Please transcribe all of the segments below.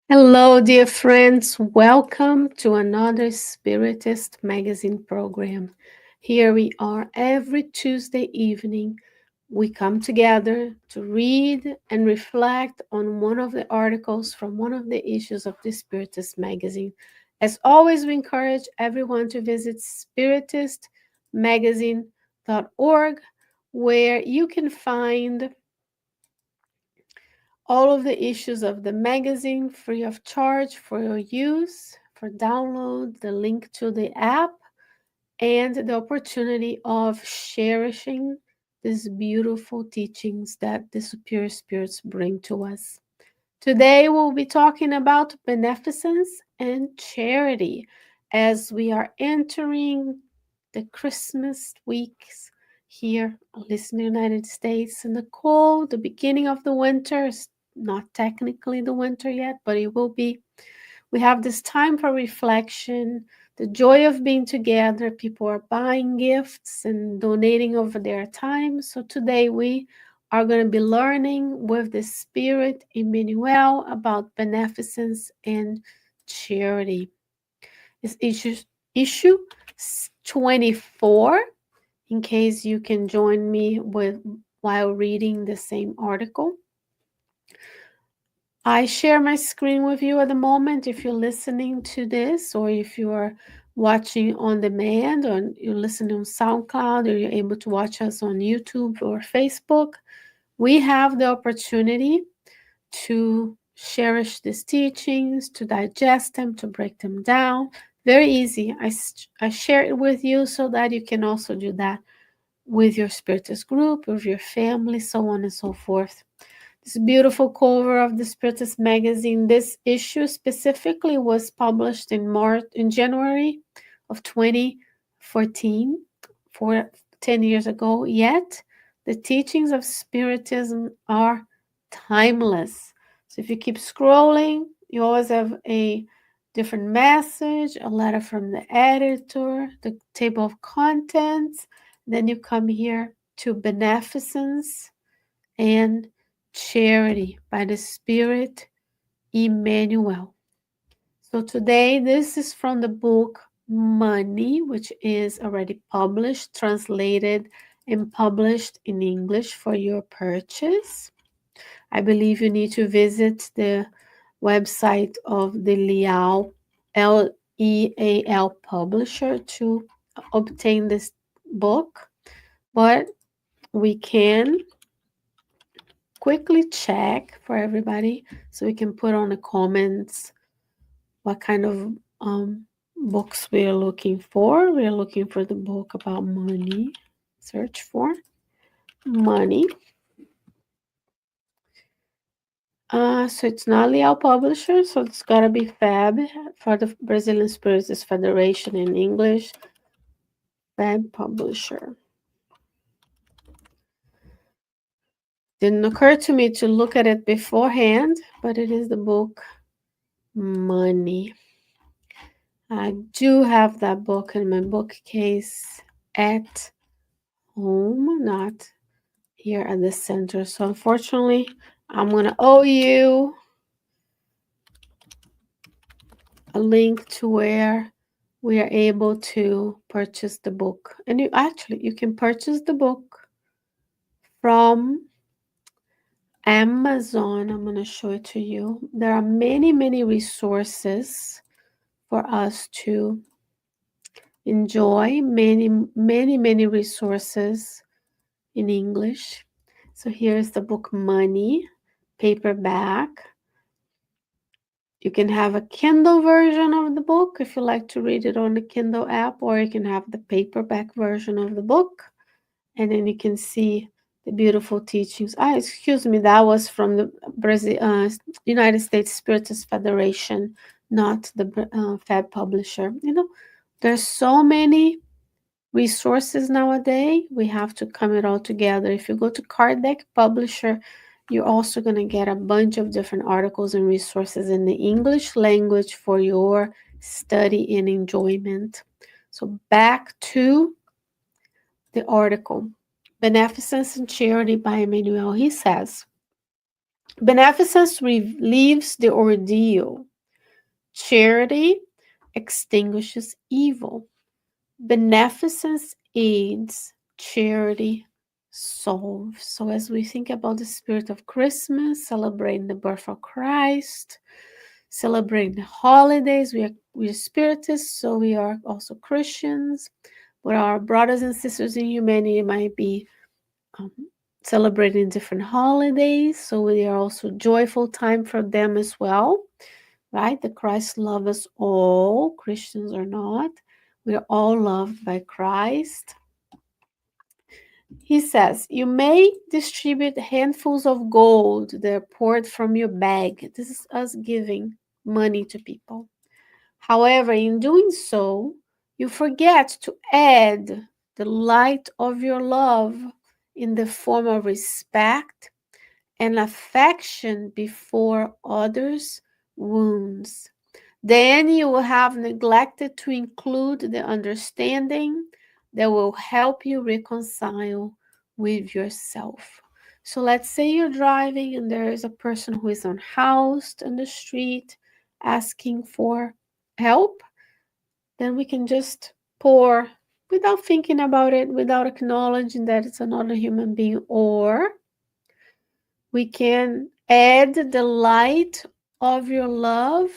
Hello, dear friends. Welcome to another Spiritist magazine program. Here we are every Tuesday evening. We come together to read and reflect on one of the articles from one of the issues of the Spiritist magazine. As always, we encourage everyone to visit spiritistmagazine.org, where you can find all of the issues of the magazine free of charge for your use, for download, the link to the app, and the opportunity of cherishing these beautiful teachings that the superior spirits bring to us. Today, we'll be talking about beneficence and charity as we are entering the Christmas weeks here, at least in the United States, in the cold, the beginning of the winter. It's not technically the winter yet, but it will be. We have this time for reflection, the joy of being together. People are buying gifts and donating over their time. So today we are going to be learning with the Spirit Emmanuel about beneficence and charity. It's issue 24, in case you can join me with while reading the same article. I share my screen with you at the moment. If you're listening to this, or if you are watching on demand, or you're listening on SoundCloud, or you're able to watch us on YouTube or Facebook, we have the opportunity to cherish these teachings, to digest them, to break them down. Very easy. I share it with you so that you can also do that with your Spiritist group, with your family, so on and so forth. This beautiful cover of the Spiritist magazine. This issue specifically was published in January of 2014, 10 years ago. Yet the teachings of Spiritism are timeless. So if you keep scrolling, you always have a different message, a letter from the editor, the table of contents. Then you come here to beneficence and charity by the Spirit Emmanuel. So today, this is from the book Money, which is already published, translated, and published in English for your purchase. I believe you need to visit the website of the Leal publisher to obtain this book, but we can quickly check for everybody so we can put on the comments what kind of books we are looking for. We are looking for the book about money. Search for money. So it's not Leal Publisher, so it's gotta be FAB for the Brazilian Spiritist Federation in English. FAB Publisher. Didn't occur to me to look at it beforehand, but it is the book Money. I do have that book in my bookcase at home, not here at the center. So unfortunately, I'm going to owe you a link to where we are able to purchase the book. And you can purchase the book from Amazon. I'm going to show it to you. There are many, many resources for us to enjoy, many resources in English. So here's the book Money, paperback. You can have a Kindle version of the book if you like to read it on the Kindle app, or you can have the paperback version of the book. And then you can see the beautiful teachings. Excuse me, that was from the United States Spiritist Federation, not the FAB publisher. There's so many resources nowadays. We have to come it all together. If you go to Kardec Publisher, you're also going to get a bunch of different articles and resources in the English language for your study and enjoyment. So back to the article, Beneficence and Charity by Emmanuel. He says, Beneficence relieves the ordeal. Charity extinguishes evil. Beneficence aids. Charity solves. So, as we think about the spirit of Christmas, celebrating the birth of Christ, celebrating the holidays, we are Spiritists, so we are also Christians. But our brothers and sisters in humanity might be um, celebrating different holidays, so they are also joyful time for them as well, right? The Christ loves us all, Christians or not. We are all loved by Christ. He says, you may distribute handfuls of gold that are poured from your bag. This is us giving money to people. However, in doing so, you forget to add the light of your love in the form of respect and affection before others' wounds. Then you will have neglected to include the understanding that will help you reconcile with yourself. So let's say you're driving and there is a person who is unhoused on the street asking for help, then we can just pour without thinking about it, without acknowledging that it's another human being, or we can add the light of your love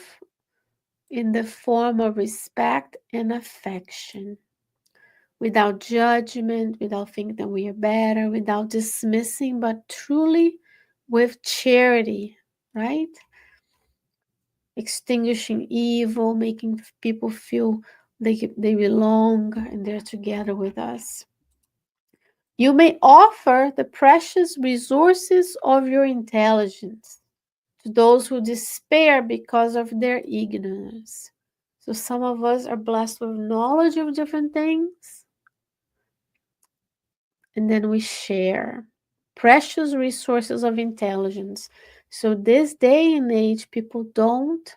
in the form of respect and affection, without judgment, without thinking that we are better, without dismissing, but truly with charity, right? Extinguishing evil, making people feel they belong and they're together with us. You may offer the precious resources of your intelligence to those who despair because of their ignorance. So some of us are blessed with knowledge of different things, and then we share precious resources of intelligence. So this day and age, people don't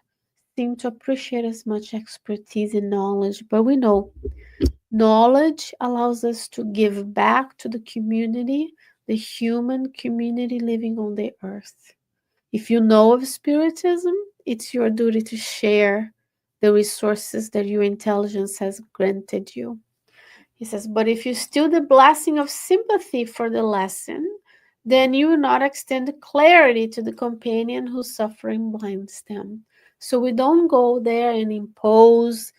seem to appreciate as much expertise and knowledge, but we know knowledge allows us to give back to the community, the human community living on the earth. If you know of Spiritism, it's your duty to share the resources that your intelligence has granted you. He says, but if you steal the blessing of sympathy for the lesson, then you will not extend clarity to the companion whose suffering blinds them. So we don't go there and impose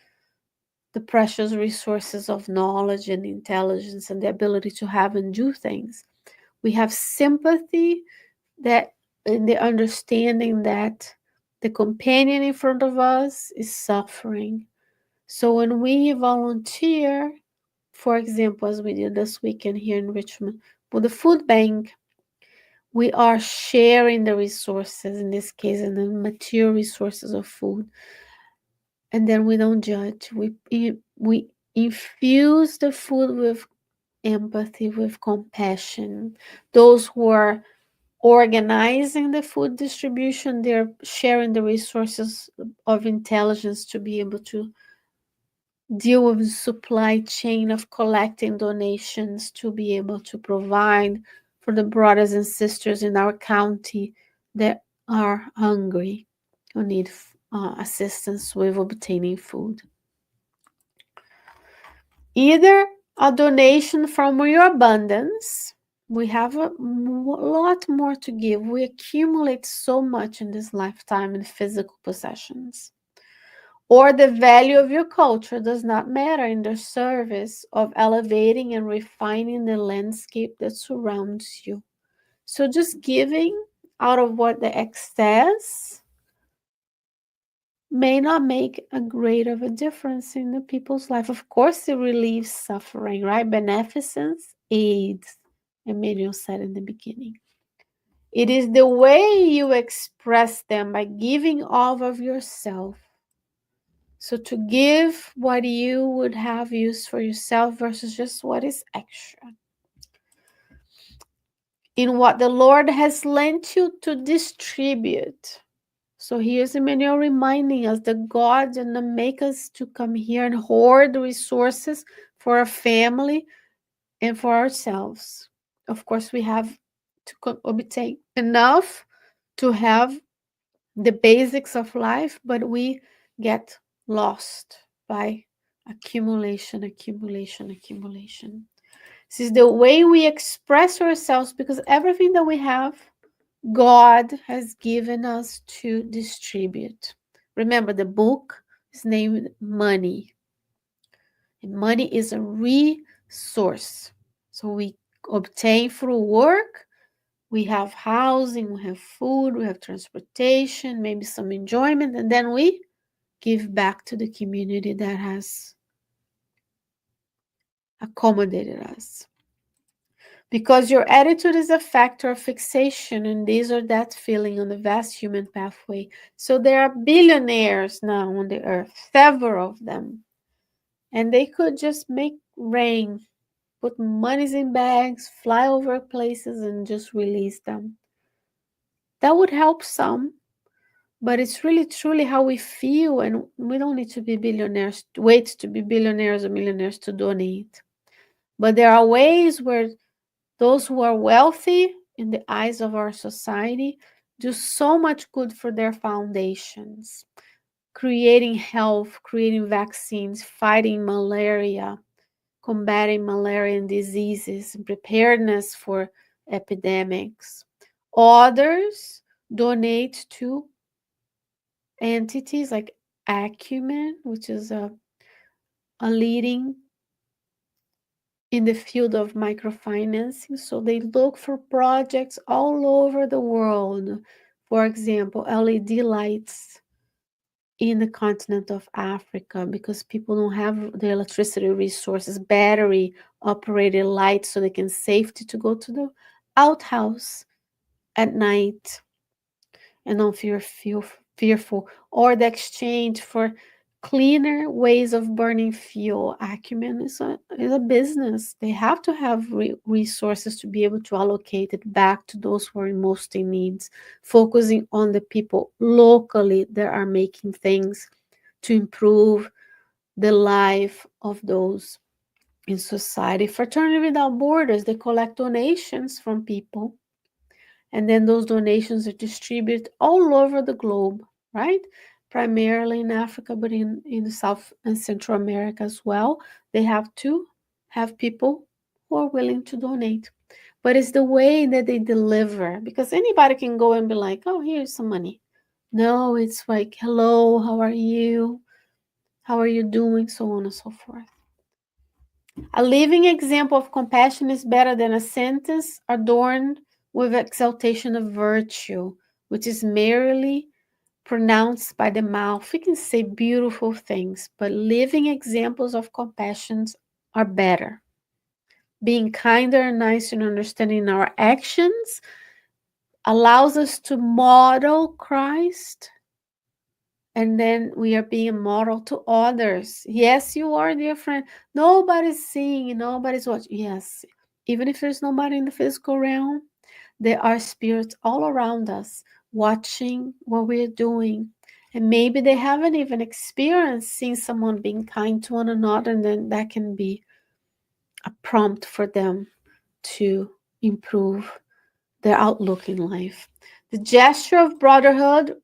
the precious resources of knowledge and intelligence and the ability to have and do things. We have sympathy that in the understanding that the companion in front of us is suffering. So when we volunteer, for example, as we did this weekend here in Richmond, with the food bank, we are sharing the resources, in this case, and the material resources of food. And then we don't judge. We infuse the food with empathy, with compassion. Those who are organizing the food distribution, they're sharing the resources of intelligence to be able to deal with the supply chain of collecting donations to be able to provide for the brothers and sisters in our county that are hungry who need assistance with obtaining food. Either a donation from your abundance. We have a lot more to give. We accumulate so much in this lifetime in physical possessions. Or the value of your culture does not matter in the service of elevating and refining the landscape that surrounds you. So just giving out of what the excess may not make a great of a difference in the people's life. Of course, it relieves suffering, right? Beneficence aids, Emmanuel said in the beginning. It is the way you express them by giving all of yourself. So to give what you would have used for yourself versus just what is extra. In what the Lord has lent you to distribute. So here's Emmanuel reminding us that God didn't make us to come here and hoard resources for our family and for ourselves. Of course, we have to obtain enough to have the basics of life, but we get lost by accumulation, accumulation, accumulation. This is the way we express ourselves because everything that we have, God has given us to distribute. Remember, the book is named Money, and money is a resource. So we obtain through work. We have housing, we have food, we have transportation, maybe some enjoyment, and then we give back to the community that has accommodated us. Because your attitude is a factor of fixation and this or that feeling on the vast human pathway. So there are billionaires now on the earth, several of them, and they could just make rain, put monies in bags, fly over places, and just release them. That would help some, but it's really truly how we feel, and we don't need to be billionaires, wait to be billionaires or millionaires to donate. But there are ways where those who are wealthy in the eyes of our society do so much good for their foundations, creating health, creating vaccines, fighting malaria, combating malaria and diseases, and preparedness for epidemics. Others donate to entities like Acumen, which is a leading in the field of microfinancing. So they look for projects all over the world. For example, LED lights in the continent of Africa because people don't have the electricity resources, battery operated lights so they can safety to go to the outhouse at night and don't feel fearful, or the exchange for cleaner ways of burning fuel. Acumen is a business. They have to have resources to be able to allocate it back to those who are most in needs, focusing on the people locally that are making things to improve the life of those in society. Fraternity Without Borders, they collect donations from people, and then those donations are distributed all over the globe, right? Primarily in Africa, but in South and Central America as well. They have to have people who are willing to donate. But it's the way that they deliver, because anybody can go and be like, oh, here's some money. No, it's like, hello, how are you? How are you doing? So on and so forth. A living example of compassion is better than a sentence adorned with exaltation of virtue, which is merely pronounced by the mouth. We can say beautiful things, but living examples of compassion are better. Being kinder and nicer and understanding our actions allows us to model Christ, and then we are being model to others. Yes, you are, dear friend. Nobody's seeing, nobody's watching. Yes, even if there's nobody in the physical realm, there are spirits all around us watching what we're doing. And maybe they haven't even experienced seeing someone being kind to one another, and then that can be a prompt for them to improve their outlook in life. The gesture of brotherhood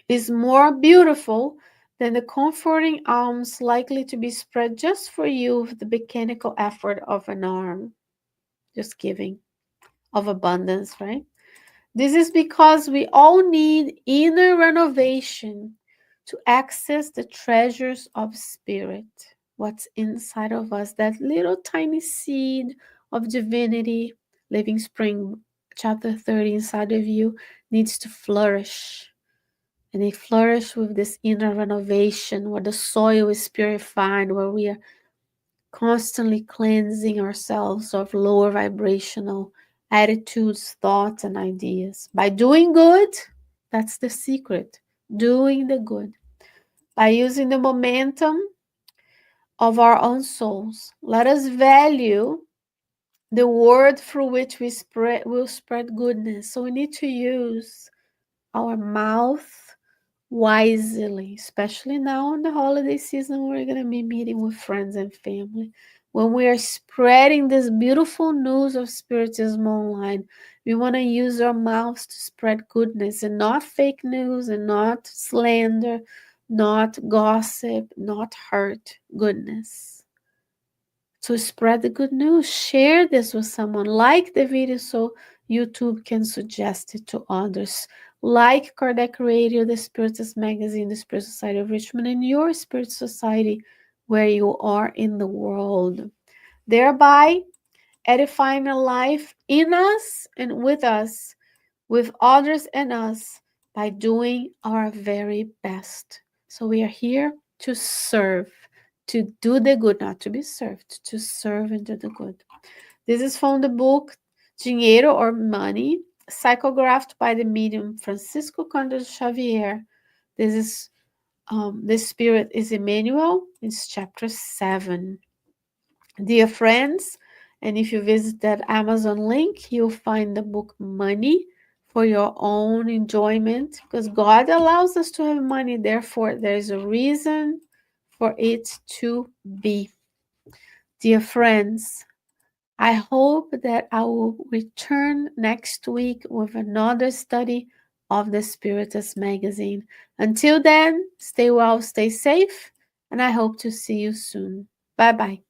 is more beautiful than the comforting arms likely to be spread just for you with the mechanical effort of an arm. Just giving of abundance, right? This is because we all need inner renovation to access the treasures of spirit, what's inside of us, that little tiny seed of divinity, living spring, chapter 30 inside of you, needs to flourish. And they flourish with this inner renovation where the soil is purified, where we are constantly cleansing ourselves of lower vibrational attitudes, thoughts, and ideas. By doing good, that's the secret. Doing the good. By using the momentum of our own souls. Let us value the word through which will spread goodness. So we need to use our mouth wisely, especially now in the holiday season. We're going to be meeting with friends and family. when we are spreading this beautiful news of Spiritism online, we want to use our mouths to spread goodness and not fake news and not slander, not gossip, not hurt, goodness. To spread the good news, share this with someone, like the video so YouTube can suggest it to others. Like Kardec Radio, the Spiritist Magazine, the Spirit Society of Richmond, and your Spirit Society where you are in the world. Thereby edifying a life in us and with others and us, by doing our very best. So we are here to serve, to do the good, not to be served, to serve and do the good. This is from the book Dinheiro or Money, psychographed by the medium Francisco Candido Xavier. This is the spirit is Emmanuel. It's chapter 7. Dear friends, and if you visit that Amazon link, you'll find the book Money for your own enjoyment, because God allows us to have money. Therefore, there is a reason for it to be. Dear friends, I hope that I will return next week with another study of the Spiritist magazine. Until then, stay well, stay safe, and I hope to see you soon. Bye bye.